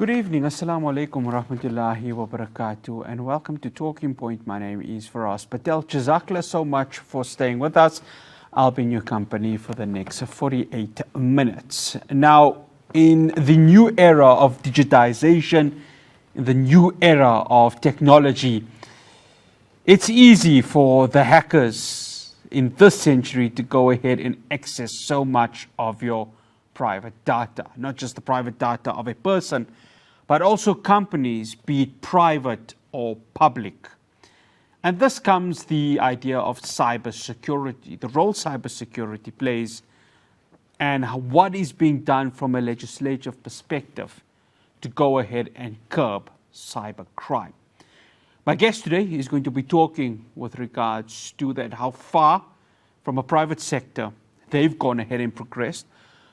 Good evening, Assalamu alaikum wa rahmatullahi wa barakatuh, and welcome to Talking Point. My name is Faraz Patel. Jazakallah so much for staying with us. I'll be in your company for the next 48 minutes. Now, in the new era of digitization, in the new era of technology, it's easy for the hackers in this century to go ahead and access so much of your private data, not just the private data of a person, but also companies, be it private or public. And this comes the idea of cybersecurity, the role cybersecurity plays, and what is being done from a legislative perspective to go ahead and curb cybercrime. My guest today is going to be talking with regards to that, how far from a private sector they've gone ahead and progressed,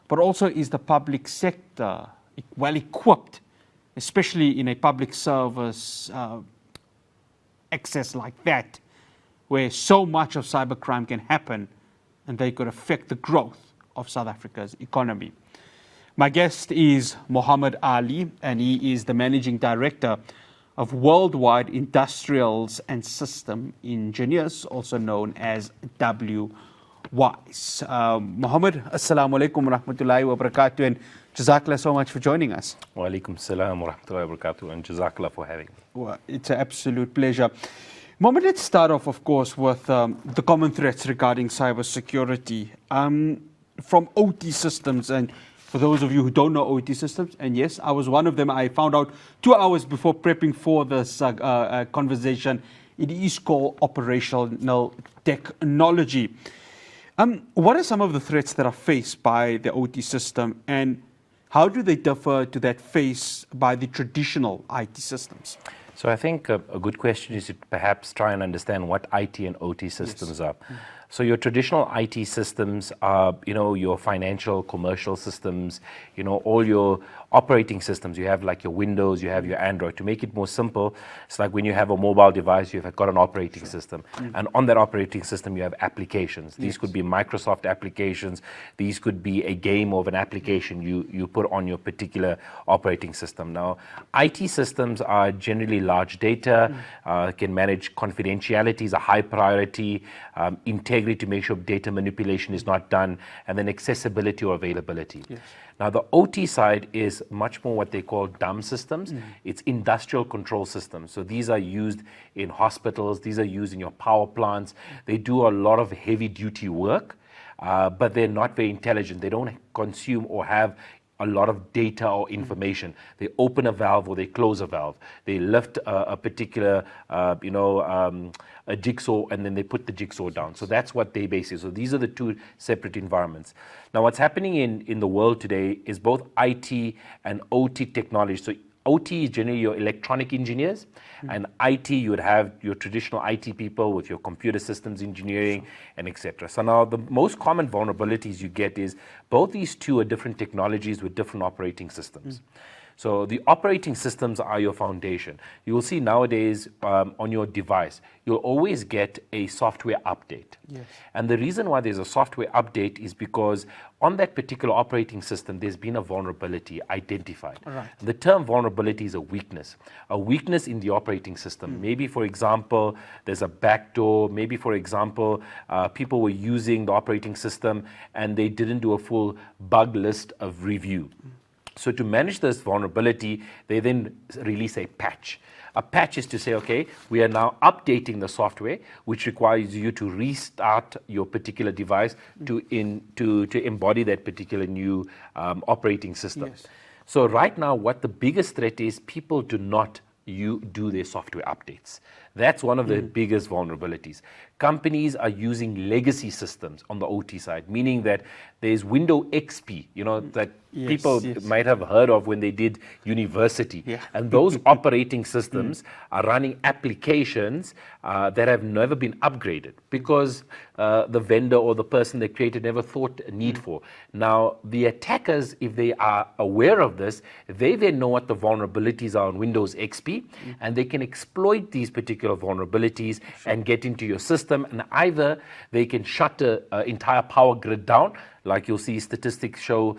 but also is the public sector well equipped, especially in a public service access like that, where so much of cybercrime can happen and they could affect the growth of South Africa's economy. My guest is Mohammed Ali, and he is the Managing Director of Worldwide Industrials and System Engineers, also known as Wwise. Mohammed, assalamu alaikum wa rahmatullahi wa barakatuh, and Jazakallah so much for joining us. Wa alaikum salam wa rahmatullahi wa barakatuh, and Jazakallah for having me. Well, it's an absolute pleasure. Mohammed, let's start off, of course, with the common threats regarding cybersecurity from OT systems. And for those of you who don't know OT systems, and yes, I was one of them, I found out 2 hours before prepping for this conversation, it is called operational technology. What are some of the threats that are faced by the OT system, and how do they differ to that faced by the traditional IT systems? So I think a good question is to perhaps try and understand what IT and OT systems are. So your traditional IT systems are, your financial, commercial systems, all your operating systems. You have like your Windows, you have your Android. To make it more simple, it's like when you have a mobile device, you've got an operating system. And on that operating system, you have applications. These could be Microsoft applications. These could be a game of an application you put on your particular operating system. Now, IT systems are generally large data, can manage confidentiality is a high priority, integrity to make sure data manipulation is not done, and then accessibility or availability. Yes. Now, the OT side is much more what they call dumb systems. It's industrial control systems. So these are used in hospitals. These are used in your power plants. They do a lot of heavy duty work, but they're not very intelligent. They don't consume or have a lot of data or information. They open a valve or they close a valve. They lift a particular, a jigsaw, and then they put the jigsaw down. So that's what they basically. So these are the two separate environments. Now, what's happening in the world today is both IT and OT technology. So OT is generally your electronic engineers, and IT, you would have your traditional IT people with your computer systems engineering and etc. So now the most common vulnerabilities you get is both these two are different technologies with different operating systems. So the operating systems are your foundation. You will see nowadays on your device, you'll always get a software update. Yes. And the reason why there's a software update is because on that particular operating system, there's been a vulnerability identified. Right. The term vulnerability is a weakness in the operating system. Maybe, for example, there's a backdoor. Maybe, for example, people were using the operating system and they didn't do a full bug list of review. So to manage this vulnerability, they then release a patch. A patch is to say, okay, we are now updating the software, which requires you to restart your particular device to embody that particular new operating system. Yes. So right now, what the biggest threat is, people do not do their software updates. That's one of the biggest vulnerabilities. Companies are using legacy systems on the OT side, meaning that there's Windows XP, that people might have heard of when they did university. Yeah. And those operating systems are running applications that have never been upgraded because the vendor or the person that created never thought a need for. Now, the attackers, if they are aware of this, they then know what the vulnerabilities are on Windows XP, and they can exploit these particular particular vulnerabilities and get into your system, and either they can shut the entire power grid down, like you'll see statistics show,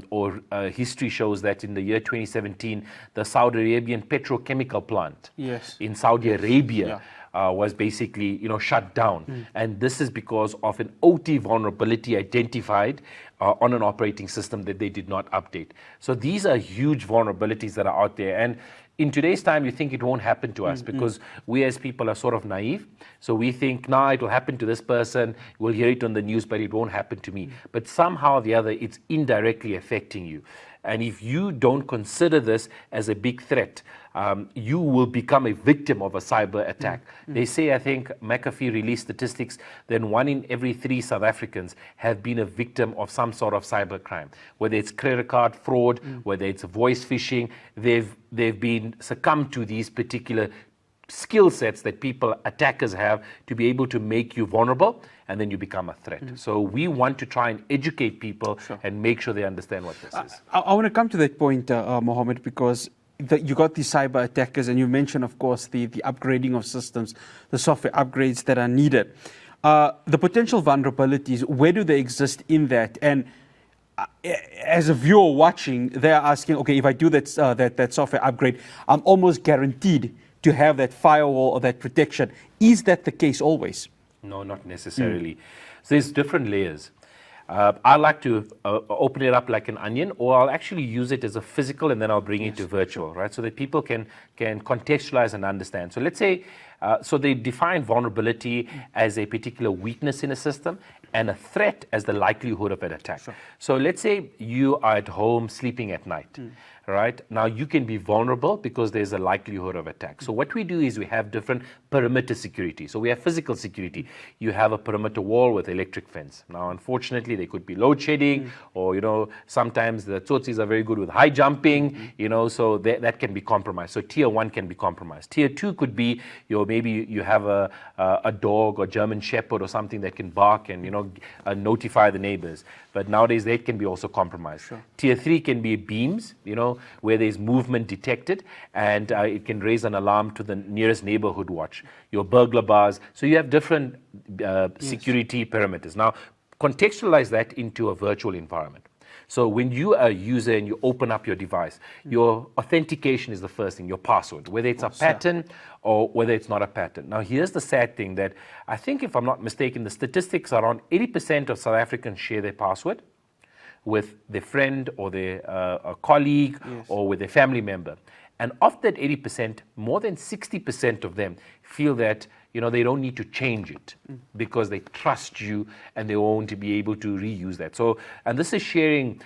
or history shows that in the year 2017, the Saudi Arabian petrochemical plant in Saudi Arabia was basically, shut down. And this is because of an OT vulnerability identified on an operating system that they did not update. So these are huge vulnerabilities that are out there. And in today's time, you think it won't happen to us because we as people are sort of naive. So we think, it will happen to this person. We'll hear it on the news, but it won't happen to me. But somehow or the other, it's indirectly affecting you. And if you don't consider this as a big threat, you will become a victim of a cyber attack. They say, I think McAfee released statistics, that 1 in every 3 South Africans have been a victim of some sort of cyber crime. Whether it's credit card fraud, whether it's voice phishing, they've been succumbed to these particular skill sets that attackers have to be able to make you vulnerable, and then you become a threat. So we want to try and educate people and make sure they understand what this is. I want to come to that point, Mohammed, because you got these cyber attackers, and you mentioned, of course, the upgrading of systems, the software upgrades that are needed. The potential vulnerabilities, where do they exist in that? And as a viewer watching, they're asking, okay, if I do that software upgrade, I'm almost guaranteed to have that firewall or that protection. Is that the case always? No, not necessarily. So there's different layers. I like to open it up like an onion, or I'll actually use it as a physical and then I'll bring it to virtual, right? So that people can contextualize and understand. So let's say, so they define vulnerability as a particular weakness in a system and a threat as the likelihood of an attack. So let's say you are at home sleeping at night. Right? Now you can be vulnerable because there's a likelihood of attack. So what we do is we have different perimeter security. So we have physical security. You have a perimeter wall with electric fence. Now unfortunately there could be load shedding, or sometimes the tsotsis are very good with high jumping, so that can be compromised. So tier 1 can be compromised. Tier 2 could be maybe you have a dog or German shepherd or something that can bark and notify the neighbors. But nowadays they can be also compromised. Tier 3 can be beams, where there's movement detected, and it can raise an alarm to the nearest neighborhood watch. Your burglar bars. So you have different security perimeters. Now, contextualize that into a virtual environment. So when you are a user and you open up your device, your authentication is the first thing, your password, whether it's a pattern or whether it's not a pattern. Now, here's the sad thing, that I think, if I'm not mistaken, the statistics are around 80% of South Africans share their password with their friend or their colleague or with their family member. And of that 80%, more than 60% of them feel that they don't need to change it because they trust you and they won't be able to reuse that. So, and this is sharing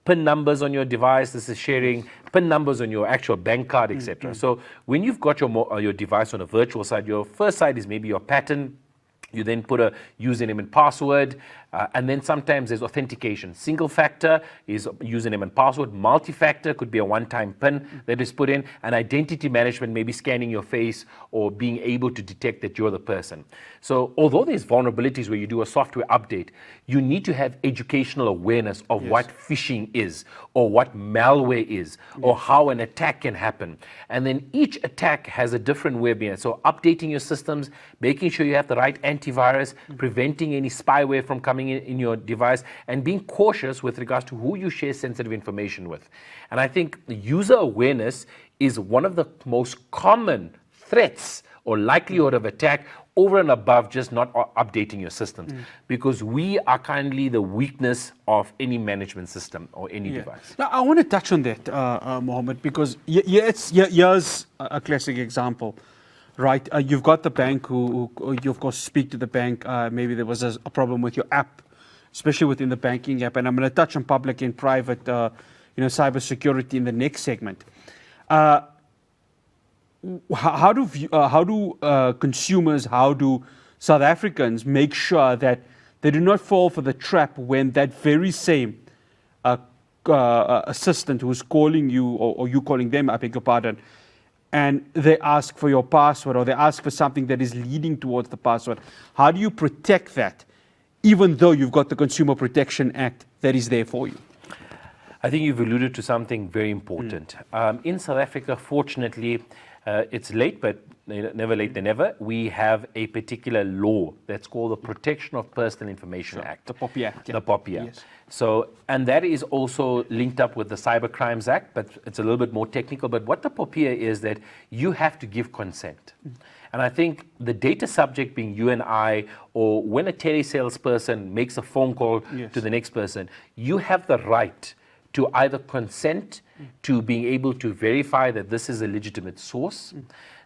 PIN numbers on your device, this is sharing PIN numbers on your actual bank card, etc. So when you've got your device on a virtual side, your first side is maybe your pattern. You then put a username and password, and then sometimes there's authentication. Single factor is username and password. Multi-factor could be a one-time PIN that is put in. And identity management, maybe scanning your face or being able to detect that you're the person. So although there's vulnerabilities where you do a software update, you need to have educational awareness of what phishing is, or what malware is, or how an attack can happen. And then each attack has a different way of being. So updating your systems, making sure you have the right antivirus, preventing any spyware from coming in your device, and being cautious with regards to who you share sensitive information with. And I think user awareness is one of the most common threats or likelihood of attack, over and above just not updating your systems, because we are kindly the weakness of any management system or any device. Now, I want to touch on that, Mohammed, because here's a classic example. Right, you've got the bank who you of course speak to the bank. Maybe there was a problem with your app, especially within the banking app. And I'm going to touch on public and private, cyber security in the next segment. How do consumers, how do South Africans make sure that they do not fall for the trap when that very same assistant who's calling you, or you calling them, I beg your pardon, and they ask for your password, or they ask for something that is leading towards the password? How do you protect that, even though you've got the Consumer Protection Act that is there for you? I think you've alluded to something very important. In South Africa, fortunately, it's late, but never late than never, we have a particular law that's called the Protection of Personal Information Act. The POPI Act. The POPI Act. Yes. So, and that is also linked up with the Cybercrimes Act, but it's a little bit more technical. But what the POPIA is that you have to give consent. And I think the data subject being you and I, or when a telesalesperson makes a phone call to the next person, you have the right to either consent to being able to verify that this is a legitimate source,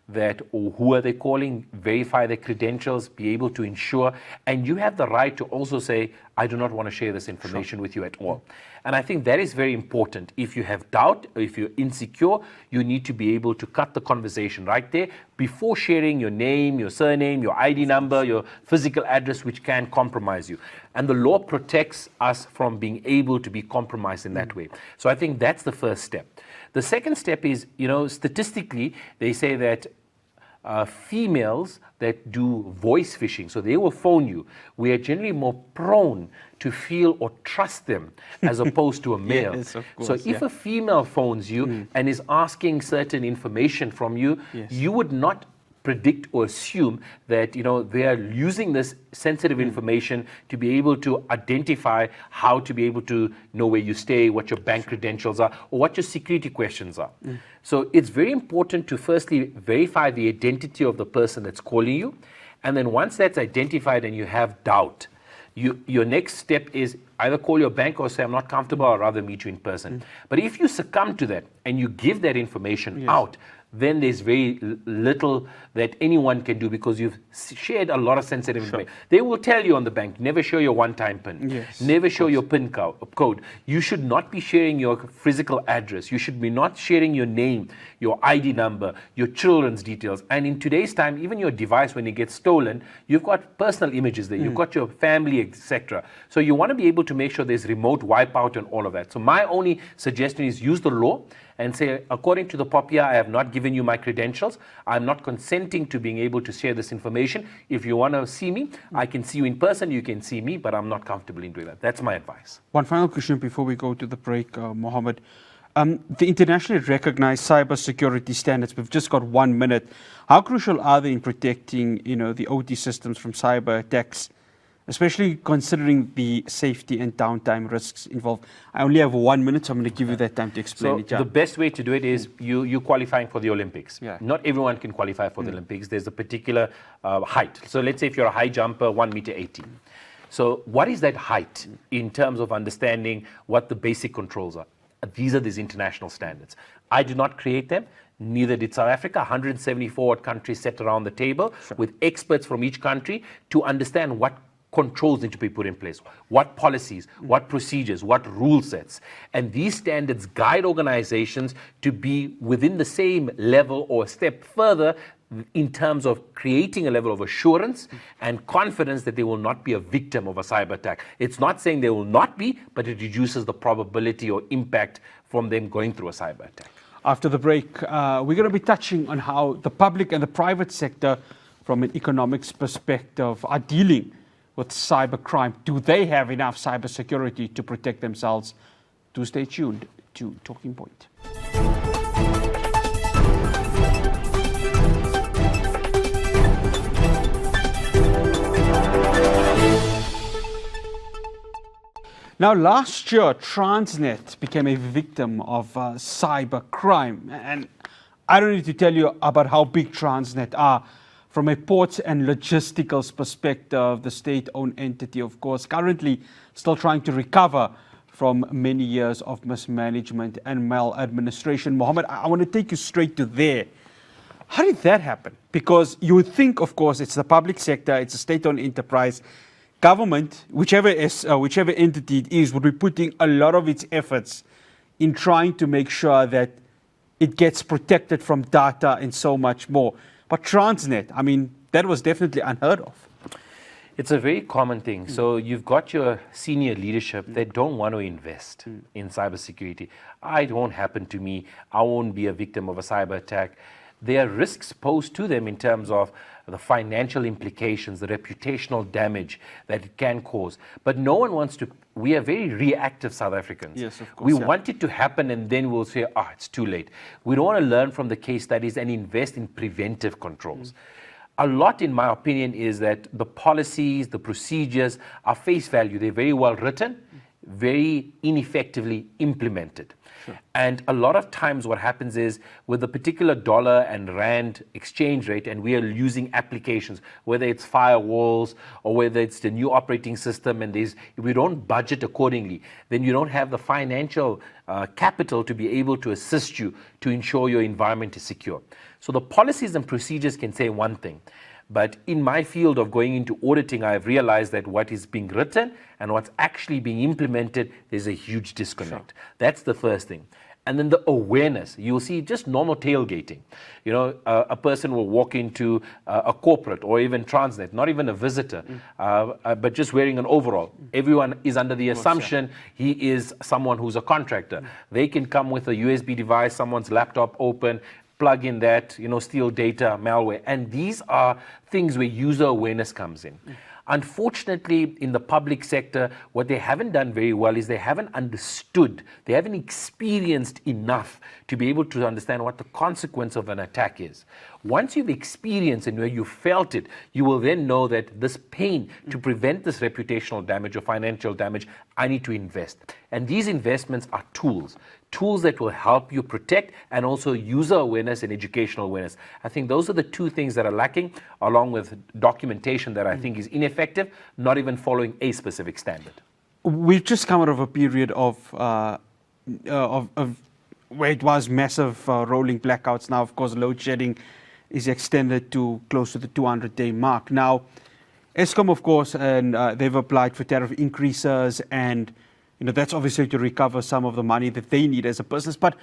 that, or who are they calling, verify their credentials, be able to ensure, and you have the right to also say, I do not want to share this information with you at all. And I think that is very important. If you have doubt, or if you're insecure, you need to be able to cut the conversation right there before sharing your name, your surname, your ID number, your physical address, which can compromise you. And the law protects us from being able to be compromised in that way. So I think that's the first step. The second step is, statistically, they say that females that do voice phishing, so they will phone you, we are generally more prone to feel or trust them as opposed to a male. Yes, of course, so if a female phones you and is asking certain information from you, you would not predict or assume that they are using this sensitive information to be able to identify how to be able to know where you stay, what your bank credentials are, or what your security questions are. So it's very important to firstly verify the identity of the person that's calling you, and then once that's identified and you have doubt, your next step is either call your bank or say, I'm not comfortable, or rather meet you in person. But if you succumb to that and you give that information out, then there's very little that anyone can do, because you've shared a lot of sensitive information. They will tell you on the bank, never show your one-time PIN, never show your PIN code. You should not be sharing your physical address. You should be not sharing your name, your ID number, your children's details. And in today's time, even your device, when it gets stolen, you've got personal images there, you've got your family, etc. So you want to be able to make sure there's remote wipeout and all of that. So my only suggestion is use the law and say, according to the POPIA, I have not given you my credentials. I'm not consenting to being able to share this information. If you want to see me, I can see you in person, you can see me, but I'm not comfortable in doing that. That's my advice. One final question before we go to the break, Mohammed. The internationally recognized cybersecurity standards, we've just got 1 minute. How crucial are they in protecting, the OT systems from cyber attacks, especially considering the safety and downtime risks involved? I only have 1 minute, so I'm going to give you that time to explain it. So the best way to do it is you qualifying for the Olympics. Not everyone can qualify for the Olympics. There's a particular height. So let's say if you're a high jumper, 1.80 meters. So what is that height in terms of understanding what the basic controls are? These are these international standards. I did not create them. Neither did South Africa. 174 countries sat around the table with experts from each country to understand what controls need to be put in place, what policies, what procedures, what rule sets. And these standards guide organizations to be within the same level or a step further in terms of creating a level of assurance and confidence that they will not be a victim of a cyber attack. It's not saying they will not be, but it reduces the probability or impact from them going through a cyber attack. After the break, we're going to be touching on how the public and the private sector, from an economics perspective, are dealing with cybercrime. Do they have enough cybersecurity to protect themselves? Do stay tuned to Talking Point. Now, last year, Transnet became a victim of cybercrime. And I don't need to tell you about how big Transnet are. From a ports and logisticals perspective, the state-owned entity, of course, currently still trying to recover from many years of mismanagement and maladministration. Mohammed, I want to take you straight to there. How did that happen? Because you would think, of course, it's the public sector, it's a state-owned enterprise. Government, whichever entity it is, would be putting a lot of its efforts in trying to make sure that it gets protected from data and so much more. But Transnet, I mean, that was definitely unheard of. It's a very common thing. So you've got your senior leadership that don't want to invest in cybersecurity. It won't happen to me. I won't be a victim of a cyber attack. There are risks posed to them in terms of the financial implications, the reputational damage that it can cause. But no one wants to, we are very reactive South Africans. Yes, of course. We want it to happen and then we'll say, it's too late. We don't want to learn from the case studies and invest in preventive controls. A lot, in my opinion, is that the policies, the procedures are face value. They're very well written, very ineffectively implemented. Sure. And a lot of times what happens is with the particular dollar and rand exchange rate, and we are using applications, whether it's firewalls or whether it's the new operating system, and if we don't budget accordingly, then you don't have the financial capital to be able to assist you to ensure your environment is secure. So the policies and procedures can say one thing. But in my field of going into auditing, I've realized that what is being written and what's actually being implemented, there's a huge disconnect. Sure. That's the first thing. And then the awareness. You'll see just normal tailgating. You know, a person will walk into a corporate or even Transnet, not even a visitor, but just wearing an overall. Everyone is under the assumption he is someone who's a contractor. They can come with a USB device, someone's laptop open, plug in that, steal data, malware. And these are things where user awareness comes in. Unfortunately, in the public sector, what they haven't done very well is they haven't understood, they haven't experienced enough to be able to understand what the consequence of an attack is. Once you've experienced and where you felt it, you will then know that this pain, to prevent this reputational damage or financial damage, I need to invest. And these investments are tools that will help you protect, and also user awareness and educational awareness. I think those are the two things that are lacking, along with documentation that I think is ineffective, not even following a specific standard. We've just come out of a period of where it was massive rolling blackouts. Now, of course, load shedding is extended to close to the 200-day mark. Now, Eskom, of course, and they've applied for tariff increases, and that's obviously to recover some of the money that they need as a business. But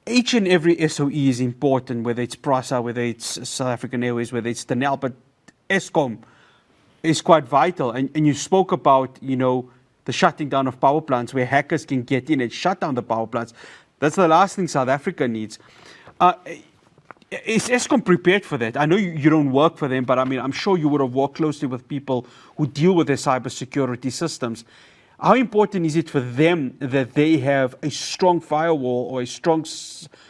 each and every SOE is important, whether it's PRASA, whether it's South African Airways, whether it's Denel, but Eskom is quite vital. And you spoke about, the shutting down of power plants where hackers can get in and shut down the power plants. That's the last thing South Africa needs. Is Eskom prepared for that? I know you don't work for them, but I'm sure you would have worked closely with people who deal with their cybersecurity systems. How important is it for them that they have a strong firewall or a strong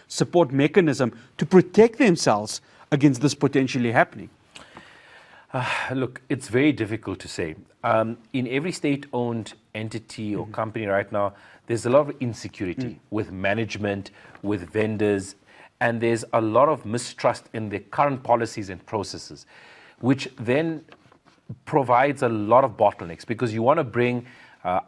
support mechanism to protect themselves against this potentially happening? Look, it's very difficult to say. In every state-owned entity or company right now, there's a lot of insecurity with management, with vendors, and there's a lot of mistrust in their current policies and processes, which then provides a lot of bottlenecks, because you want to bring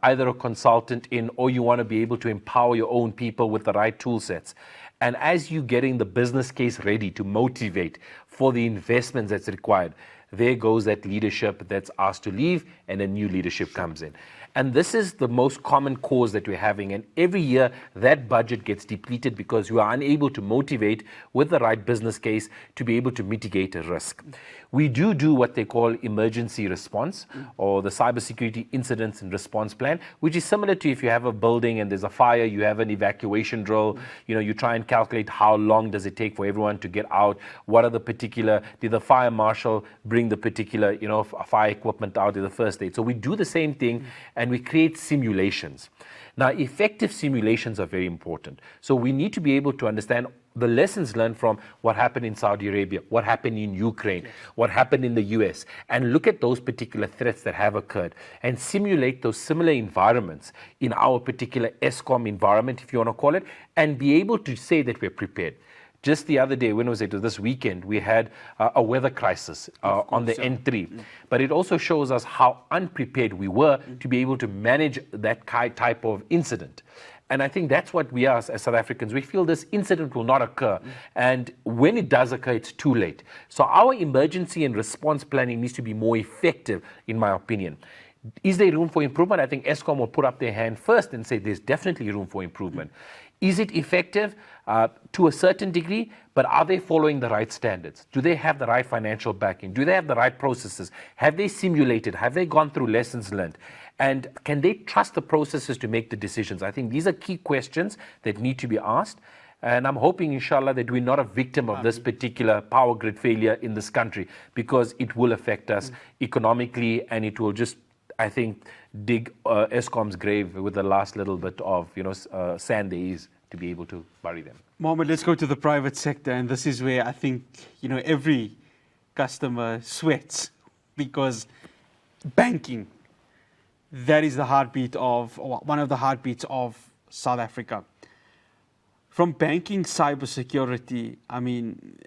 either a consultant in, or you want to be able to empower your own people with the right tool sets. And as you're getting the business case ready to motivate for the investments that's required, there goes that leadership that's asked to leave, and a new leadership comes in. And this is the most common cause that we're having. And every year that budget gets depleted because you are unable to motivate with the right business case to be able to mitigate a risk. We do what they call emergency response, or the cybersecurity incidents and response plan, which is similar to if you have a building and there's a fire, you have an evacuation drill. You try and calculate how long does it take for everyone to get out. What are the particular, did the fire marshal bring the particular, fire equipment out in the first aid? So we do the same thing, and we create simulations. Now, effective simulations are very important. So we need to be able to understand the lessons learned from what happened in Saudi Arabia, what happened in Ukraine, what happened in the US, and look at those particular threats that have occurred and simulate those similar environments in our particular Eskom environment, if you want to call it, and be able to say that we're prepared. Just the other day, when was it? This weekend, we had a weather crisis on the N3. But it also shows us how unprepared we were to be able to manage that type of incident. And I think that's what we are as South Africans. We feel this incident will not occur. And when it does occur, it's too late. So our emergency and response planning needs to be more effective, in my opinion. Is there room for improvement? I think Eskom will put up their hand first and say there's definitely room for improvement. Is it effective? To a certain degree, but are they following the right standards? Do they have the right financial backing? Do they have the right processes? Have they simulated? Have they gone through lessons learned? And can they trust the processes to make the decisions? I think these are key questions that need to be asked. And I'm hoping, inshallah, that we're not a victim of this particular power grid failure in this country, because it will affect us economically, and it will just, I think, dig Eskom's grave with the last little bit of sand there is to be able to bury them. Mohammed, let's go to the private sector, and this is where I think every customer sweats, because banking, that is the heartbeat of, or one of the heartbeats of South Africa. From banking, cybersecurity, I mean,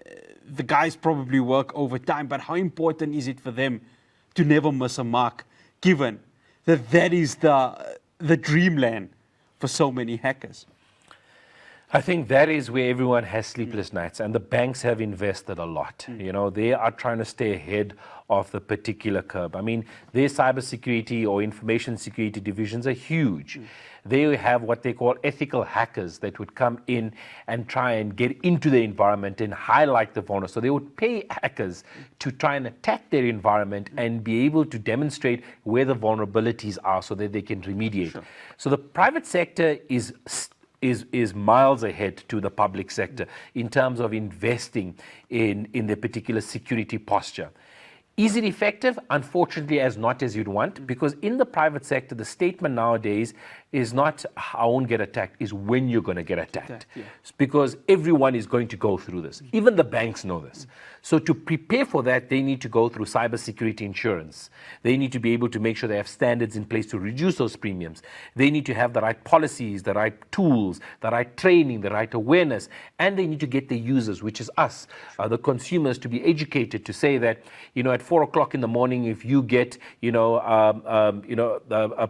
the guys probably work overtime, but how important is it for them to never miss a mark, given that that is the dreamland for so many hackers? I think that is where everyone has sleepless nights, and the banks have invested a lot. They are trying to stay ahead of the particular curve. I mean, their cybersecurity or information security divisions are huge. They have what they call ethical hackers that would come in and try and get into the environment and highlight the vulnerabilities. So they would pay hackers to try and attack their environment and be able to demonstrate where the vulnerabilities are so that they can remediate. Sure. So the private sector is miles ahead to the public sector in terms of investing in their particular security posture. Is it effective? Unfortunately, as not as you'd want, because in the private sector, the statement nowadays is not, I won't get attacked, is when you're going to get attacked. Yeah. Because everyone is going to go through this. Even the banks know this. So to prepare for that, they need to go through cybersecurity insurance. They need to be able to make sure they have standards in place to reduce those premiums. They need to have the right policies, the right tools, the right training, the right awareness, and they need to get the users, which is us, the consumers, to be educated to say that, at 4 o'clock in the morning, if you get, a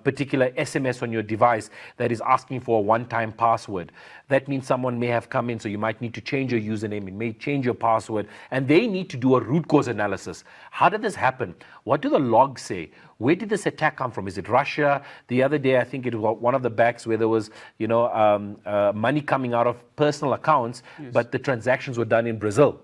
particular SMS on your device that is asking for a one-time password, that means someone may have come in, so you might need to change your username, it may change your password, and they need to do a root cause analysis. How did this happen? What do the logs say? Where did this attack come from? Is it Russia? The other day, I think it was one of the backs where there was, money coming out of personal accounts, yes, but the transactions were done in Brazil.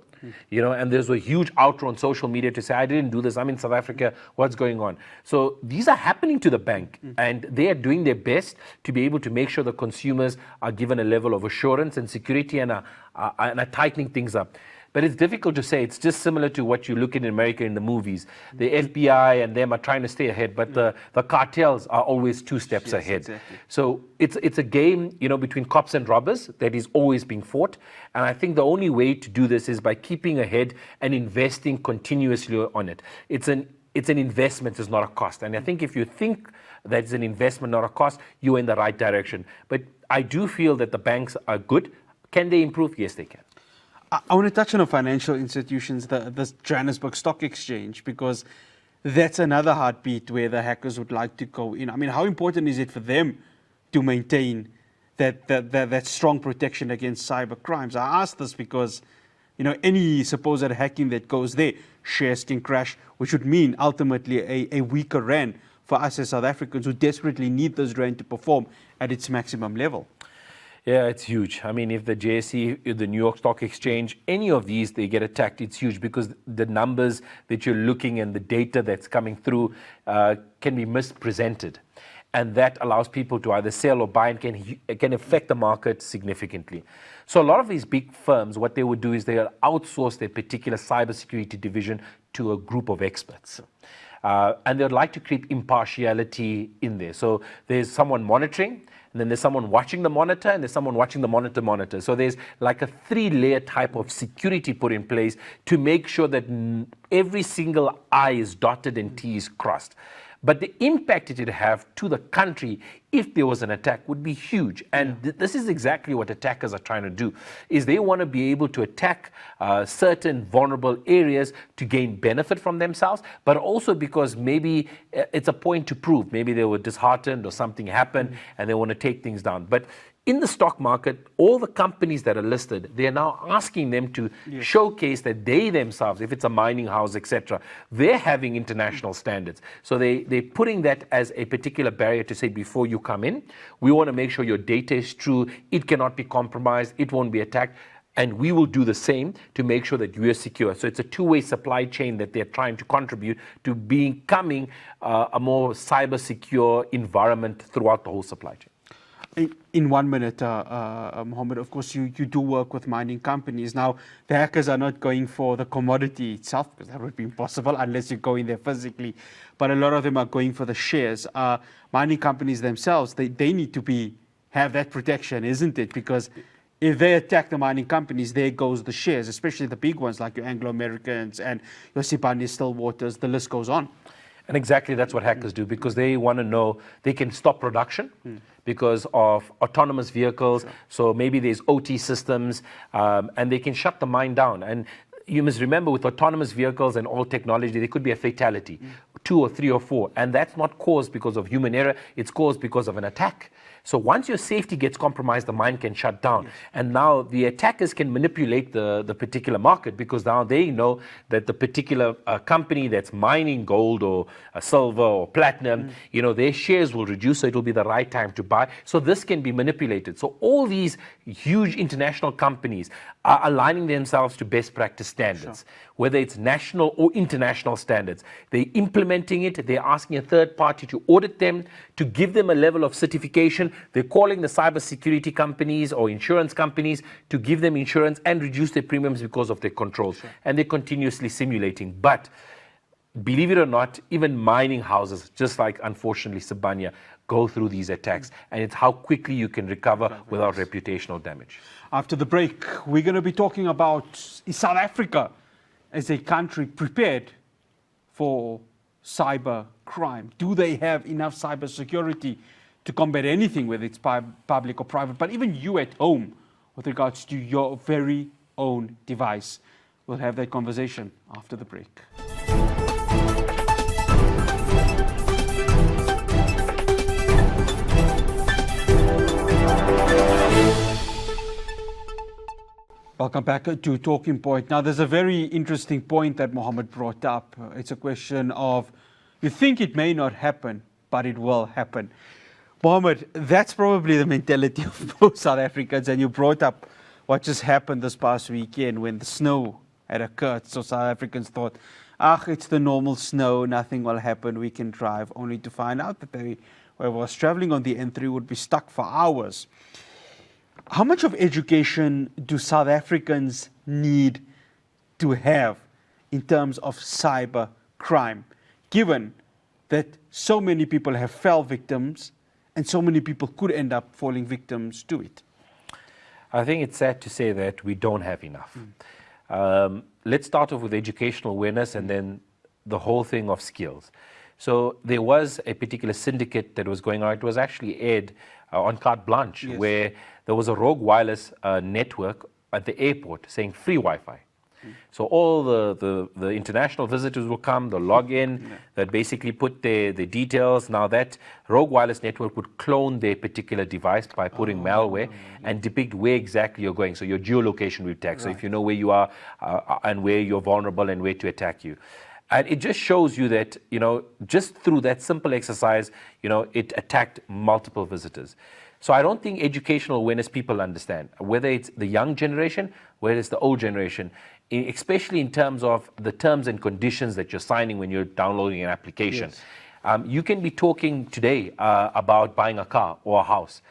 And there's a huge outroar on social media to say, I didn't do this, I'm in South Africa, what's going on? So these are happening to the bank, and they are doing their best to be able to make sure the consumers are given a level of assurance and security and are tightening things up. But it's difficult to say. It's just similar to what you look in America in the movies. The FBI and them are trying to stay ahead, but the cartels are always 2 steps ahead. Exactly. So it's a game, between cops and robbers that is always being fought. And I think the only way to do this is by keeping ahead and investing continuously on it. It's an investment, it's not a cost. And I think if you think that it's an investment, not a cost, you're in the right direction. But I do feel that the banks are good. Can they improve? Yes, they can. I want to touch on the financial institutions, the Johannesburg Stock Exchange, because that's another heartbeat where the hackers would like to go in. I mean, how important is it for them to maintain that strong protection against cyber crimes? I ask this because, any supposed hacking that goes there, shares can crash, which would mean ultimately a weaker rand for us as South Africans who desperately need this rand to perform at its maximum level. Yeah, it's huge. I mean, if the JSE, the New York Stock Exchange, any of these, they get attacked, it's huge because the numbers that you're looking and the data that's coming through can be mispresented. And that allows people to either sell or buy and can affect the market significantly. So a lot of these big firms, what they would do is they'll outsource their particular cybersecurity division to a group of experts. And they'd like to keep impartiality in there. So there's someone monitoring, and then there's someone watching the monitor, and there's someone watching the monitor. So there's like a 3-layer type of security put in place to make sure that every single I is dotted and T is crossed. But the impact it would have to the country if there was an attack would be huge. And this is exactly what attackers are trying to do, is they want to be able to attack certain vulnerable areas to gain benefit from themselves, but also because maybe it's a point to prove. Maybe they were disheartened or something happened and they want to take things down. But in the stock market, all the companies that are listed, they are now asking them to showcase that they themselves, if it's a mining house, etc., they're having international standards. So they're putting that as a particular barrier to say, before you come in, we want to make sure your data is true, it cannot be compromised, it won't be attacked, and we will do the same to make sure that you are secure. So it's a two-way supply chain that they're trying to contribute to becoming a more cyber secure environment throughout the whole supply chain. In 1 minute, Mohammed, of course, you do work with mining companies. Now, the hackers are not going for the commodity itself, because that would be impossible unless you go in there physically. But a lot of them are going for the shares. Mining companies themselves, they need to have that protection, isn't it? Because if they attack the mining companies, there goes the shares, especially the big ones like your Anglo-Americans and your Sibanye Stillwaters, the list goes on. And exactly that's what hackers do, because they want to know they can stop production because of autonomous vehicles. Sure. So maybe there's OT systems, and they can shut the mine down. And you must remember, with autonomous vehicles and all technology, there could be a fatality, 2 or 3 or 4. And that's not caused because of human error, it's caused because of an attack. So once your safety gets compromised, the mine can shut down. Yes. And now the attackers can manipulate the particular market, because now they know that the particular company that's mining gold or silver or platinum, their shares will reduce, so it will be the right time to buy. So this can be manipulated. So all these huge international companies are aligning themselves to best practice standards, whether it's national or international standards. They're implementing it. They're asking a third party to audit them, to give them a level of certification. They're calling the cybersecurity companies or insurance companies to give them insurance and reduce their premiums because of their controls. Sure. And they're continuously simulating. But believe it or not, even mining houses, just like unfortunately Sibanye, go through these attacks. And it's how quickly you can recover without reputational damage. After the break, we're going to be talking about, is South Africa as a country prepared for cyber crime? Do they have enough cyber security to combat anything, whether it's public or private, but even you at home with regards to your very own device? We'll have that conversation after the break. Welcome back to Talking Point. Now, there's a very interesting point that Mohammed brought up. It's a question of, you think it may not happen, but it will happen. Mohammed, that's probably the mentality of most South Africans, and you brought up what just happened this past weekend when the snow had occurred. So South Africans thought, it's the normal snow, nothing will happen, we can drive, only to find out that whoever was traveling on the N3 would be stuck for hours. How much of education do South Africans need to have in terms of cyber crime, given that so many people have fell victims and so many people could end up falling victims to it? I think it's sad to say that we don't have enough. Let's start off with educational awareness and then the whole thing of skills. So there was a particular syndicate that was going on. It was actually aired on Carte Blanche, yes, where there was a rogue wireless network at the airport saying free Wi-Fi. So all the international visitors will come, they'll log in, they'll basically put their details. Now that rogue wireless network would clone their particular device by putting malware and depict where exactly you're going. So your geolocation will tag. So if you know where you are and where you're vulnerable and where to attack you. And it just shows you that, just through that simple exercise, it attacked multiple visitors. So I don't think educational awareness people understand, whether it's the young generation, whether it's the old generation, especially in terms of the terms and conditions that you're signing when you're downloading an application. Yes. You can be talking today about buying a car or a house.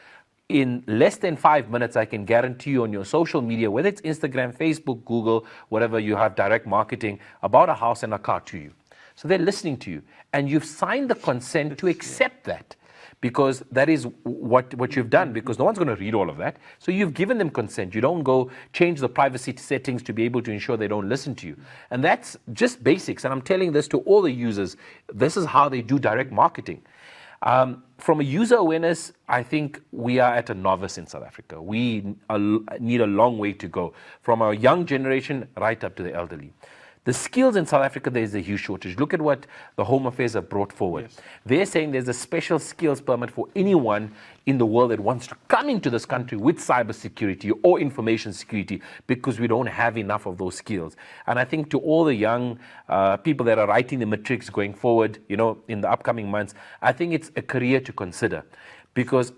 In less than 5 minutes, I can guarantee you on your social media, whether it's Instagram, Facebook, Google, whatever, you have direct marketing about a house and a car to you. So they're listening to you. And you've signed the consent to accept that, because that is what you've done, because no one's going to read all of that. So you've given them consent. You don't go change the privacy settings to be able to ensure they don't listen to you. And that's just basics. And I'm telling this to all the users. This is how they do direct marketing. From a user awareness, I think we are at a novice in South Africa. We need a long way to go, from our young generation right up to the elderly. The skills in South Africa, there is a huge shortage. Look at what the Home Affairs have brought forward. Yes. They're saying there's a special skills permit for anyone in the world that wants to come into this country with cybersecurity or information security, because we don't have enough of those skills. And I think to all the young people that are writing the matrics going forward, in the upcoming months, I think it's a career to consider, because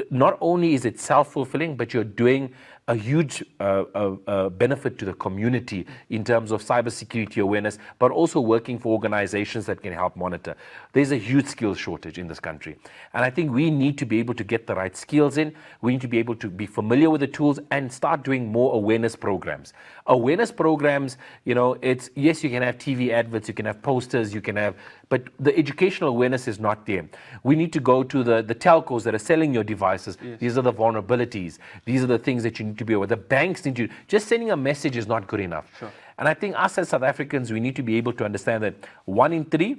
not only is it self-fulfilling, but you're doing a huge benefit to the community in terms of cybersecurity awareness, but also working for organizations that can help monitor. There's a huge skills shortage in this country. And I think we need to be able to get the right skills in. We need to be able to be familiar with the tools and start doing more awareness programs. Awareness programs, it's, yes, you can have TV adverts, you can have posters, you can have, but the educational awareness is not there. We need to go to the telcos that are selling your devices. Yes. These are the vulnerabilities. These are the things that you need to be aware. The banks need to, just sending a message is not good enough. Sure. And I think us as South Africans, we need to be able to understand that 1 in 3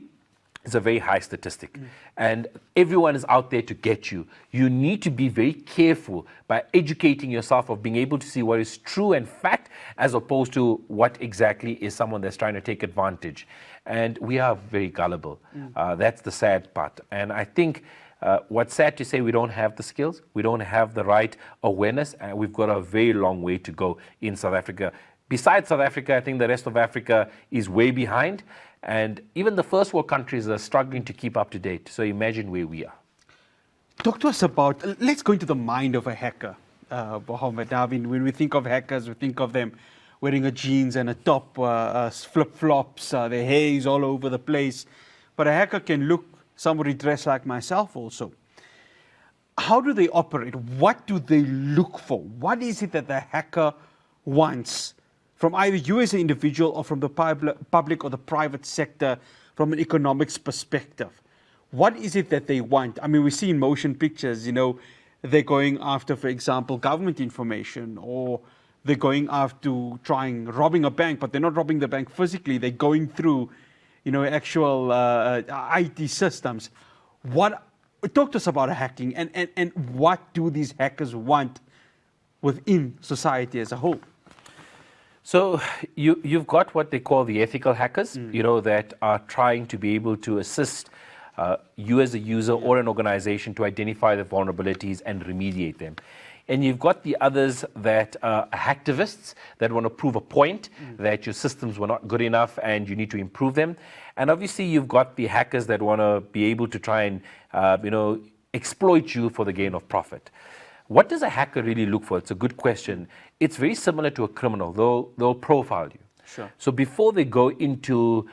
is a very high statistic. And everyone is out there to get you. You need to be very careful by educating yourself of being able to see what is true and fact as opposed to what exactly is someone that's trying to take advantage. And we are very gullible. That's the sad part. And I think what's sad to say, we don't have the skills, we don't have the right awareness, and we've got a very long way to go in South Africa. Besides South Africa, I think the rest of Africa is way behind. And even the first world countries are struggling to keep up to date. So imagine where we are. Talk to us about, let's go into the mind of a hacker, Mohammed. Now, when we think of hackers, we think of them wearing a jeans and a top, flip-flops, their hair is all over the place. But a hacker can look somebody dressed like myself also. How do they operate? What do they look for? What is it that the hacker wants from either you as an individual or from the public or the private sector from an economics perspective? What is it that they want? I mean, we see in motion pictures, they're going after, for example, government information, or they're going after robbing a bank, but they're not robbing the bank physically. They're going through, actual IT systems. Talk to us about hacking and what do these hackers want within society as a whole? So you've got what they call the ethical hackers, that are trying to be able to assist you as a user or an organization to identify the vulnerabilities and remediate them. And you've got the others that are hacktivists that want to prove a point that your systems were not good enough and you need to improve them. And obviously you've got the hackers that want to be able to try and exploit you for the gain of profit. What does a hacker really look for? It's a good question. It's very similar to a criminal. They'll profile you. Sure. So before they go into,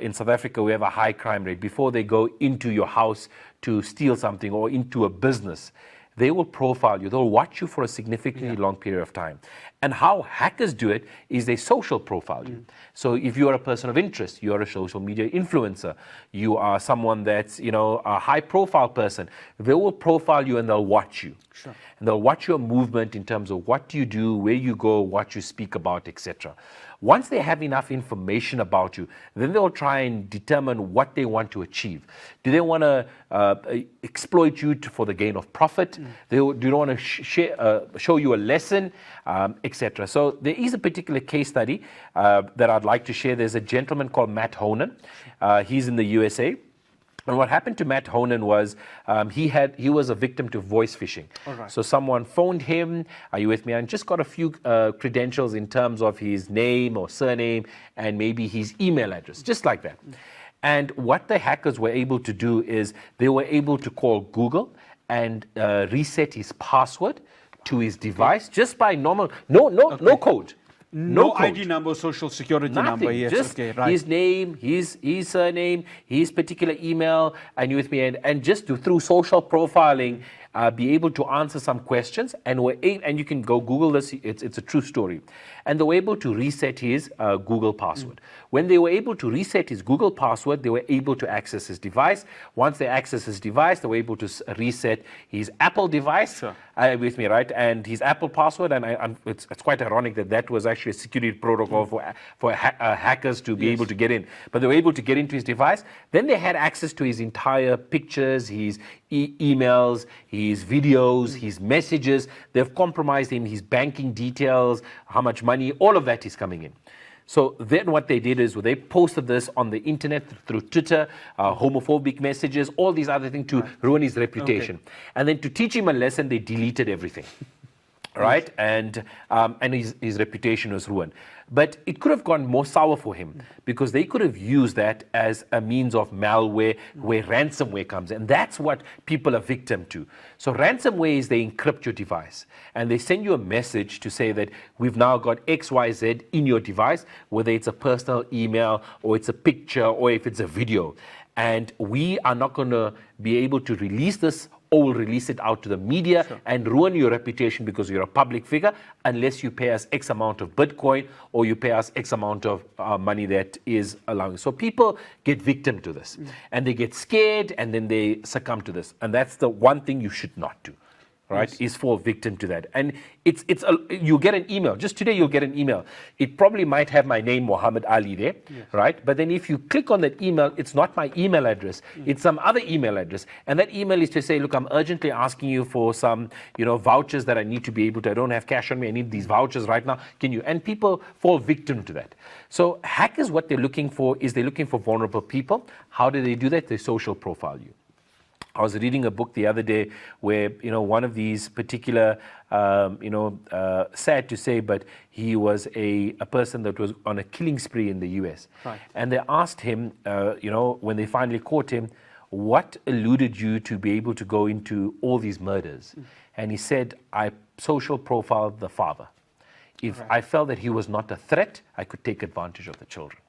in South Africa, we have a high crime rate. Before they go into your house to steal something or into a business, they will profile you. They'll watch you for a significantly long period of time. And how hackers do it is they social profile you. So if you are a person of interest, you are a social media influencer, you are someone that's, a high profile person, they will profile you and they'll watch you. Sure. And they'll watch your movement in terms of what you do, where you go, what you speak about, etc. Once they have enough information about you, then they'll try and determine what they want to achieve. Do they want to exploit you for the gain of profit? Do they want to show you a lesson, etc.? So there is a particular case study that I'd like to share. There's a gentleman called Matt Honan. He's in the USA. And what happened to Matt Honan was he was a victim to voice phishing. Right. So someone phoned him, are you with me, and just got a few credentials in terms of his name or surname and maybe his email address, just like that. And what the hackers were able to do is they were able to call Google and reset his password to his device just by normal, no code. No ID number, social security number. Yes, just right. His name, his surname, his particular email, and you with me, and just through social profiling, be able to answer some questions, and you can go Google this. It's a true story, and they were able to reset his Google password. When they were able to reset his Google password, they were able to access his device. Once they access his device, they were able to reset his Apple device. Sure. With me, right? And his Apple password, and it's quite ironic that was actually a security protocol for hackers to be able to get in. But they were able to get into his device. Then they had access to his entire pictures, his emails, his videos, his messages. They've compromised him, his banking details, how much money, all of that is coming in. So then what they did is they posted this on the internet through Twitter, homophobic messages, all these other things to ruin his reputation. Okay. And then to teach him a lesson, they deleted everything. right? And his reputation was ruined. But it could have gone more sour for him because they could have used that as a means of malware where ransomware comes. And that's what people are victim to. So ransomware is they encrypt your device and they send you a message to say that we've now got XYZ in your device, whether it's a personal email or it's a picture or if it's a video. And we are not going to be able to release this or will release it out to the media and ruin your reputation because you're a public figure unless you pay us X amount of Bitcoin or you pay us X amount of money that is allowing. So people get victim to this and they get scared and then they succumb to this. And that's the one thing you should not do. Right, is fall victim to that. And you get an email. Just today you'll get an email. It probably might have my name, Muhammad Ali, there, right? But then if you click on that email, it's not my email address. It's some other email address. And that email is to say, look, I'm urgently asking you for some, vouchers that I need to be able to, I don't have cash on me, I need these vouchers right now. Can you? And people fall victim to that. So hackers, what they're looking for is they're looking for vulnerable people. How do they do that? They social profile you. I was reading a book the other day where, one of these particular, sad to say, but he was a person that was on a killing spree in the US. Right. And they asked him, when they finally caught him, what eluded you to be able to go into all these murders? And he said, I social profiled the father. If I felt that he was not a threat, I could take advantage of the children.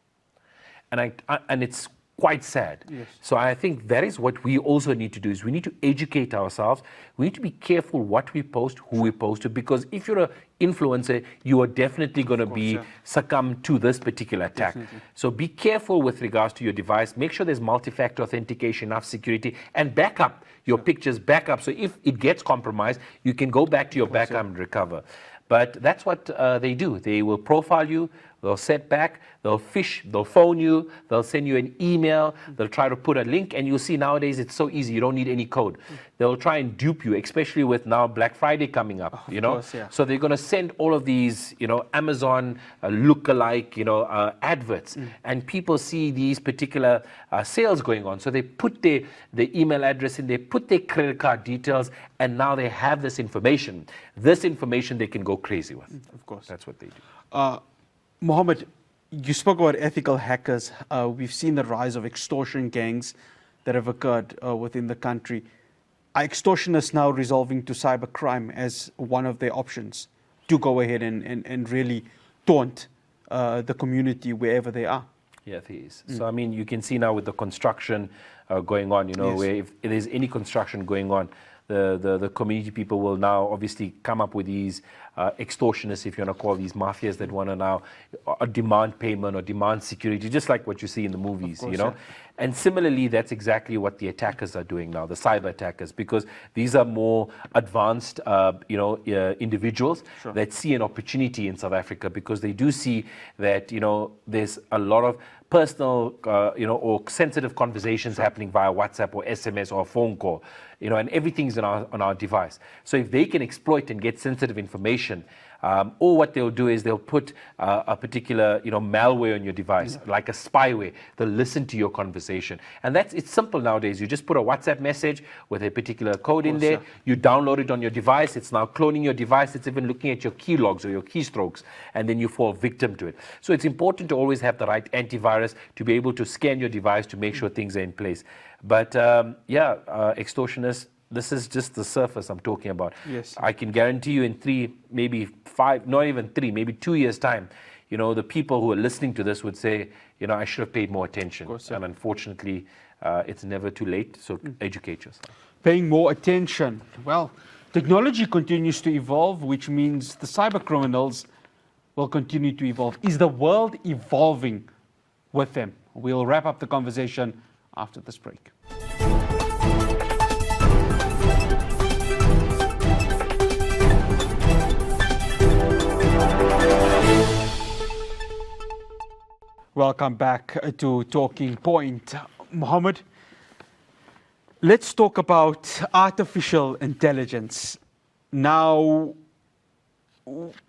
And it's quite sad. Yes. So I think that is what we also need to do is we need to educate ourselves. We need to be careful what we post, who we post to, because if you're an influencer, you are definitely going to succumb to this particular attack. Definitely. So be careful with regards to your device. Make sure there's multi-factor authentication, enough security, and back up your pictures, back up. So if it gets compromised, you can go back to your backup and recover. But that's what they do. They will profile you, they'll set back, they'll fish, they'll phone you, they'll send you an email, they'll try to put a link, and you'll see nowadays it's so easy, you don't need any code. They'll try and dupe you, especially with now Black Friday coming up, Of course, yeah. So they're going to send all of these, Amazon look-alike, adverts, and people see these particular sales going on. So they put the email address in, they put their credit card details, and now they have this information. This information they can go crazy with. Of course. That's what they do. Mohammed, you spoke about ethical hackers. We've seen the rise of extortion gangs that have occurred within the country. Are extortionists now resolving to cybercrime as one of their options to go ahead and really taunt the community wherever they are? Yeah, there is. So, I mean, you can see now with the construction going on, where if there's any construction going on, the community people will now obviously come up with these extortionists, if you want to call these mafias that want to now demand payment or demand security, just like what you see in the movies, course, Yeah. And similarly, that's exactly what the attackers are doing now, the cyber attackers, because these are more advanced, individuals that see an opportunity in South Africa because they do see that, there's a lot of personal, or sensitive conversations happening via WhatsApp or SMS or a phone call, and everything's on our device. So if they can exploit and get sensitive information, or what they'll do is they'll put a particular, malware on your device, like a spyware. They'll listen to your conversation. And it's simple nowadays. You just put a WhatsApp message with a particular code in there. You download it on your device. It's now cloning your device. It's even looking at your key logs or your keystrokes. And then you fall victim to it. So it's important to always have the right antivirus to be able to scan your device to make sure things are in place. But extortionists, this is just the surface I'm talking about. Yes. I can guarantee you in 3, maybe 5, not even 3, maybe 2 years' time, the people who are listening to this would say, I should have paid more attention. Of course, and unfortunately, it's never too late, so educate yourself. Paying more attention. Well, technology continues to evolve, which means the cyber criminals will continue to evolve. Is the world evolving with them? We'll wrap up the conversation after this break. Welcome back to Talking Point. Mohammed, let's talk about artificial intelligence. Now,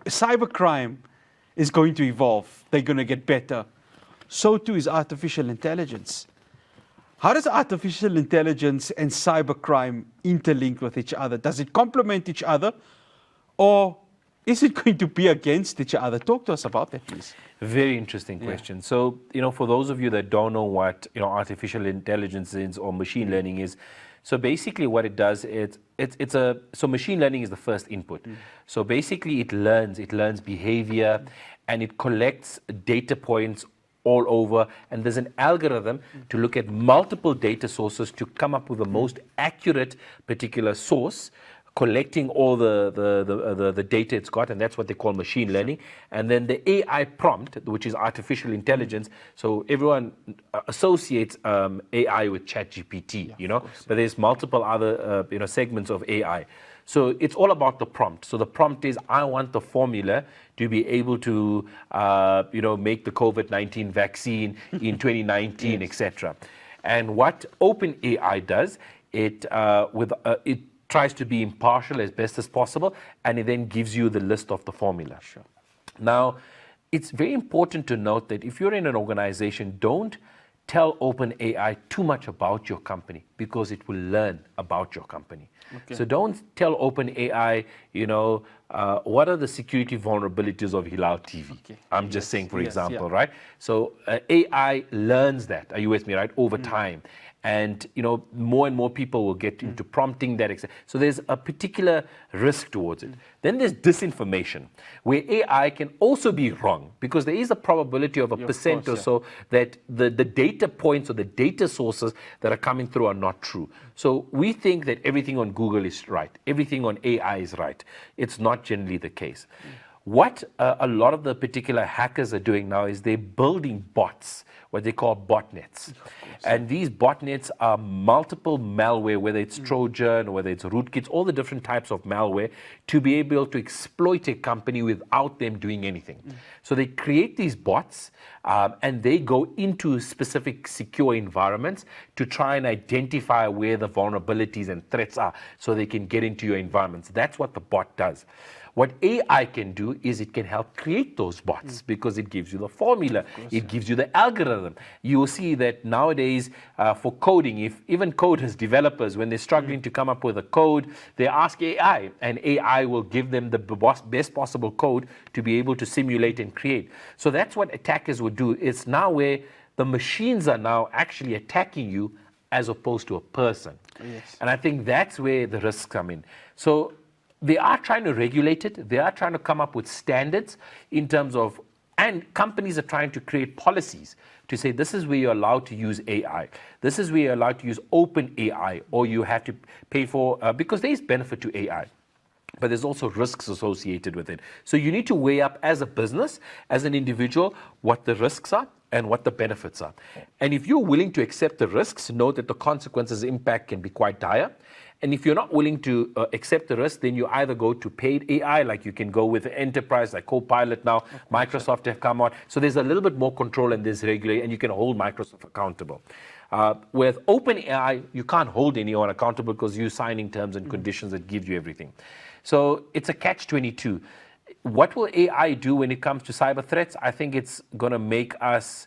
cybercrime is going to evolve. They're going to get better. So too is artificial intelligence. How does artificial intelligence and cybercrime interlink with each other? Does it complement each other? Or is it going to be against each other? Talk to us about that, please. Very interesting question. So, for those of you that don't know what, artificial intelligence is or machine learning is, so basically what it does is so machine learning is the first input. So basically it learns behavior, and it collects data points all over, and there's an algorithm to look at multiple data sources to come up with the most accurate particular source, collecting all the data it's got, and that's what they call machine learning. And then the AI prompt, which is artificial intelligence. So everyone associates AI with ChatGPT, but there's multiple other segments of AI. So it's all about the prompt. So the prompt is, I want the formula to be able to make the COVID-19 vaccine in 2019, etc. And what OpenAI does, it tries to be impartial as best as possible, and it then gives you the list of the formula. Sure. Now, it's very important to note that if you're in an organization, don't tell OpenAI too much about your company, because it will learn about your company. Okay. So don't tell OpenAI, what are the security vulnerabilities of Hilaal TV? Okay. I'm just saying, for example, right? So AI learns that. Are you with me, right? Over time. And more and more people will get into prompting that, etc. So there's a particular risk towards it. Then there's disinformation, where AI can also be wrong, because there is a probability of a percent or so that the data points or the data sources that are coming through are not true. So we think that everything on Google is right, everything on AI is right. It's not generally the case. What a lot of the particular hackers are doing now is they're building bots, what they call botnets. And these botnets are multiple malware, whether it's Trojan or whether it's rootkits, all the different types of malware, to be able to exploit a company without them doing anything. So they create these bots, and they go into specific secure environments to try and identify where the vulnerabilities and threats are, so they can get into your environments. That's what the bot does. What AI can do is it can help create those bots, because it gives you the formula, it gives you the algorithm. You will see that nowadays for coding, if even coders, developers, when they're struggling to come up with a code, they ask AI, and AI will give them the best possible code to be able to simulate and create. So that's what attackers would do. It's now where the machines are now actually attacking you as opposed to a person. Yes. And I think that's where the risks come in. So they are trying to regulate it. They are trying to come up with standards in terms of, and companies are trying to create policies to say, this is where you're allowed to use AI. This is where you're allowed to use open AI, or you have to pay for, because there is benefit to AI, but there's also risks associated with it. So you need to weigh up as a business, as an individual, what the risks are and what the benefits are. And if you're willing to accept the risks, know that the consequences, impact can be quite dire. And if you're not willing to accept the risk, then you either go to paid AI, like you can go with enterprise, like Copilot now. Microsoft have come out. So there's a little bit more control and there's regulation, and you can hold Microsoft accountable. With OpenAI, you can't hold anyone accountable, because you're signing terms and conditions that give you everything. So it's a catch-22. What will AI do when it comes to cyber threats? I think it's going to make us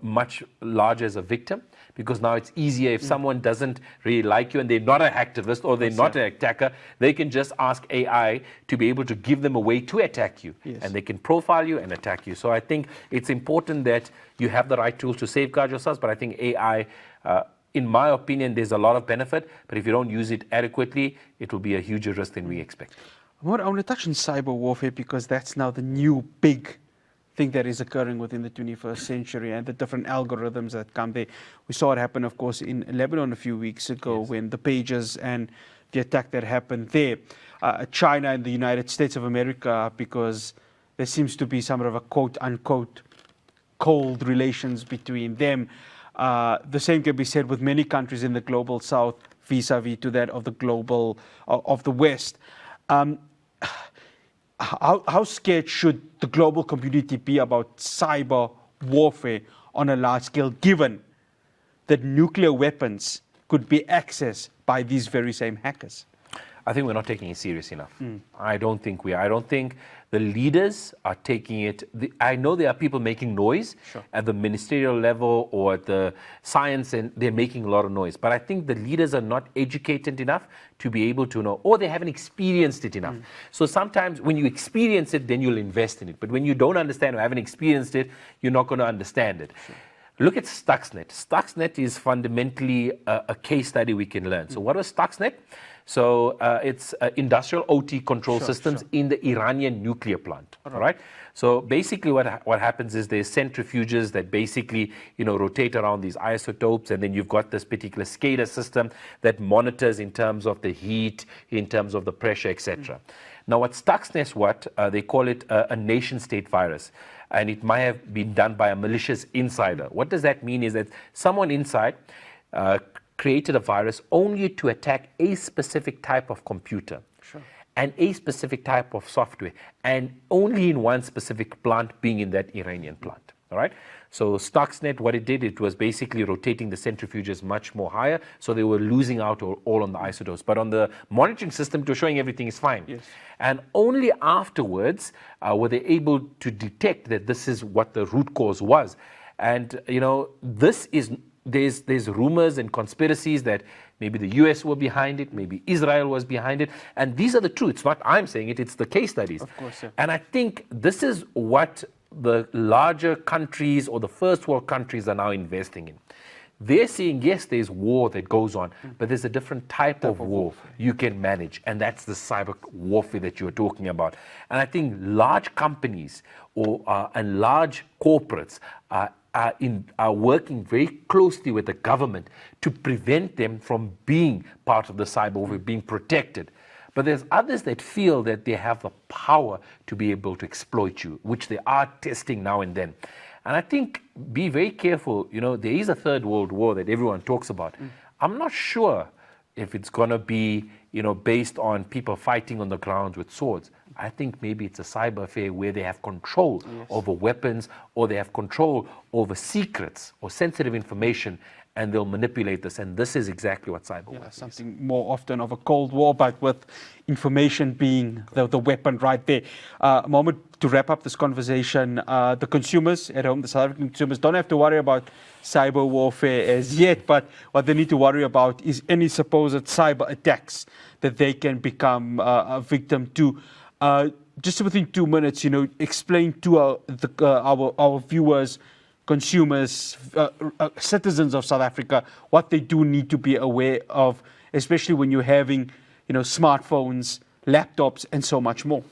much larger as a victim, because now it's easier. If someone doesn't really like you and they're not an activist or they're not an attacker, they can just ask AI to be able to give them a way to attack you. Yes. And they can profile you and attack you. So I think it's important that you have the right tools to safeguard yourselves. But I think AI, in my opinion, there's a lot of benefit. But if you don't use it adequately, it will be a huger risk than we expect. I want to touch on cyber warfare, because that's now the new big thing that is occurring within the 21st century, and the different algorithms that come there. We saw it happen, of course, in Lebanon a few weeks ago, when the pages and the attack that happened there. China and the United States of America, because there seems to be some of a quote-unquote cold relations between them. The same can be said with many countries in the global south vis-a-vis to that of the global, of the West. How scared should the global community be about cyber warfare on a large scale, given that nuclear weapons could be accessed by these very same hackers? I think we're not taking it serious enough. I don't think we are. I don't think the leaders are taking it. I know there are people making noise at the ministerial level or at the science, and they're making a lot of noise. But I think the leaders are not educated enough to be able to know, or they haven't experienced it enough. So sometimes when you experience it, then you'll invest in it. But when you don't understand or haven't experienced it, you're not going to understand it. Look at Stuxnet. Stuxnet is fundamentally a case study we can learn. So what was Stuxnet? So it's industrial OT control systems in the Iranian nuclear plant. All right. So basically, what happens is there's centrifuges that basically rotate around these isotopes, and then you've got this particular SCADA system that monitors in terms of the heat, in terms of the pressure, etc. Now, what Stuxnet, they call it a nation-state virus, and it might have been done by a malicious insider. What does that mean? Is that someone inside created a virus only to attack a specific type of computer and a specific type of software, and only in one specific plant, being in that Iranian plant. All right. So Stuxnet, what it did, it was basically rotating the centrifuges much more higher, so they were losing out all on the isotopes. But on the monitoring system, it was showing everything is fine. Yes. And only afterwards were they able to detect that this is what the root cause was. And this is. There's rumors and conspiracies that maybe the US were behind it, maybe Israel was behind it, and these are the truths. Not I'm saying it; it's the case studies. Of course, yeah. And I think this is what the larger countries or the first world countries are now investing in. They're saying, yes, there's war that goes on, but there's a different type of war you can manage, and that's the cyber warfare that you're talking about. And I think large companies and large corporates are working very closely with the government to prevent them from being part of the cyber warfare, being protected. But there's others that feel that they have the power to be able to exploit you, which they are testing now and then. And I think be very careful. There is a third world war that everyone talks about. I'm not sure if it's going to be, based on people fighting on the ground with swords. I think maybe it's a cyber affair where they have control over weapons, or they have control over secrets or sensitive information, and they'll manipulate this. And this is exactly what cyber warfare is. Something more often of a Cold War, but with information being the weapon right there. Mohammed, to wrap up this conversation, the consumers at home, the South African consumers, don't have to worry about cyber warfare as yet, but what they need to worry about is any supposed cyber attacks that they can become a victim to. Just within 2 minutes, explain to our viewers, consumers, citizens of South Africa, what they do need to be aware of, especially when you're having, smartphones, laptops, and so much more.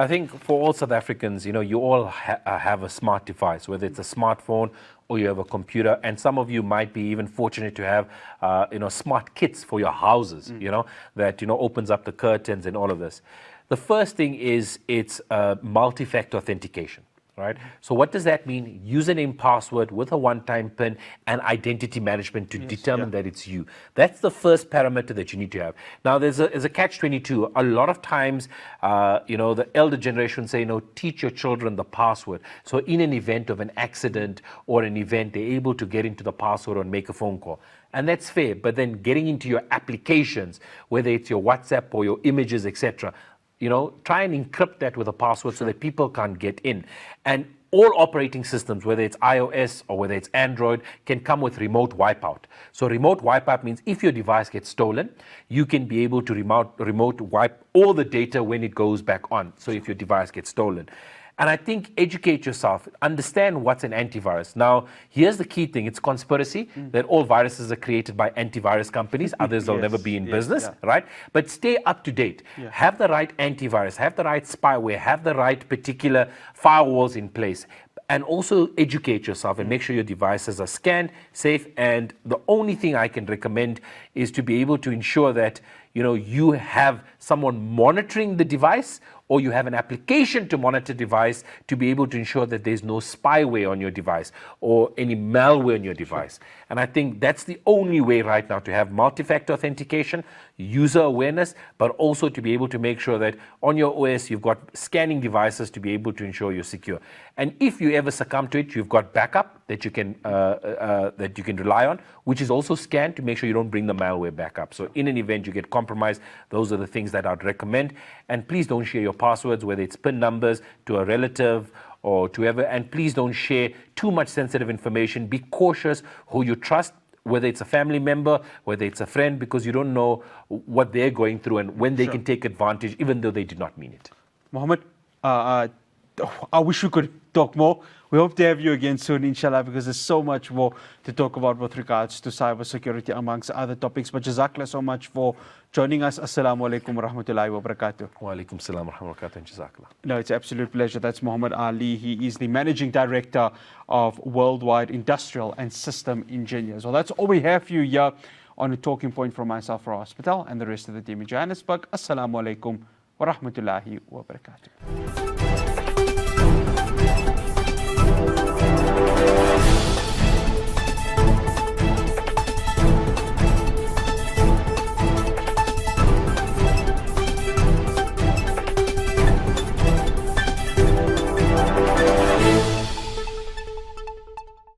I think for all South Africans, you all have a smart device, whether it's a smartphone or you have a computer, and some of you might be even fortunate to have, smart kits for your houses, that, opens up the curtains and all of this. The first thing is it's multi-factor authentication. Right? So what does that mean? Username, password with a one-time PIN and identity management to determine that it's you. That's the first parameter that you need to have. Now, there's a catch-22. A lot of times, the elder generation say, teach your children the password. So in an event of an accident or an event, they're able to get into the password and make a phone call. And that's fair. But then getting into your applications, whether it's your WhatsApp or your images, etc., try and encrypt that with a password so that people can't get in. And all operating systems, whether it's iOS or whether it's Android, can come with remote wipeout. So remote wipeout means if your device gets stolen, you can be able to remote wipe all the data when it goes back on. So if your device gets stolen. And I think educate yourself, understand what's an antivirus. Now, here's the key thing. It's conspiracy that all viruses are created by antivirus companies. Others will never be in business, right? But stay up to date. Have the right antivirus, have the right spyware, have the right particular firewalls in place. And also educate yourself and make sure your devices are scanned, safe. And the only thing I can recommend is to be able to ensure that you have someone monitoring the device, or you have an application to monitor device to be able to ensure that there's no spyware on your device or any malware on your device. And I think that's the only way right now to have multi-factor authentication, user awareness, but also to be able to make sure that on your OS you've got scanning devices to be able to ensure you're secure. And if you ever succumb to it, you've got backup that you can rely on, which is also scanned to make sure you don't bring the malware back up. So in an event you get compromised, those are the things that I'd recommend. And please don't share your passwords, whether it's PIN numbers, to a relative or to whoever. And please don't share too much sensitive information. Be cautious who you trust, whether it's a family member, whether it's a friend, because you don't know what they're going through and when they can take advantage, even though they did not mean it. Mohammed, I wish we could talk more. We hope to have you again soon, inshallah, because there's so much more to talk about with regards to cybersecurity, amongst other topics. But jazakallah so much for joining us. Assalamu alaikum wa rahmatullahi wa barakatuh. Wa alaikum salam wa rahmatullahi wa barakatuh. Jazakallah. No, it's an absolute pleasure. That's Muhammad Ali. He is the Managing Director of Worldwide Industrial and System Engineers. Well, that's all we have for you here on a talking point from myself, Faraz Patel, and the rest of the team in Johannesburg. Assalamu alaikum wa rahmatullahi wa barakatuh.